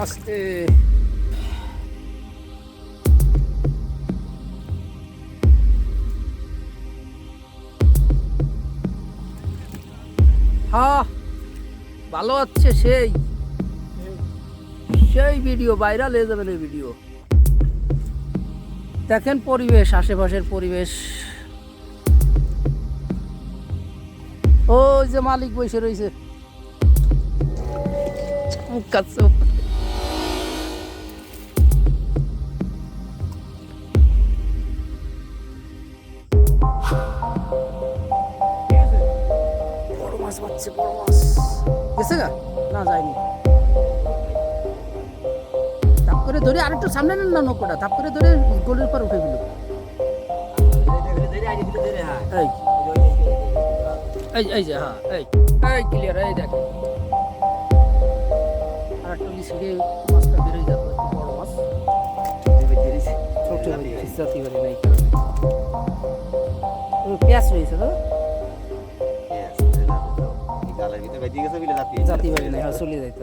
আস্তে হ্যাঁ ভালো হচ্ছে সেই সেই ভিডিও ভাইরাল হয়ে যাবে না ভিডিও দেখেন পরিবেশ আশেপাশের পরিবেশ ওই যে মালিক বসে রয়েছে মুখ কাচ্ছে বড় মাছ পাচ্ছে বড় মাছ গেছে গা না যায়নি তাপ করে ধরে আরেকটু সামনে নেন না নৌকোটা তাপ করে ধরে গোলের পর উঠে গেল এই এই যে হ্যাঁ এই এই ক্লিয়ার এই দেখ আর একটা লিসিকে মাছটা বেরোয় যাবে বড় মাছ ছোট জাতি বাড়ি নাই পেঁয়াজ রয়েছে তো জাতি বাড়ি নাই চলে যাইতে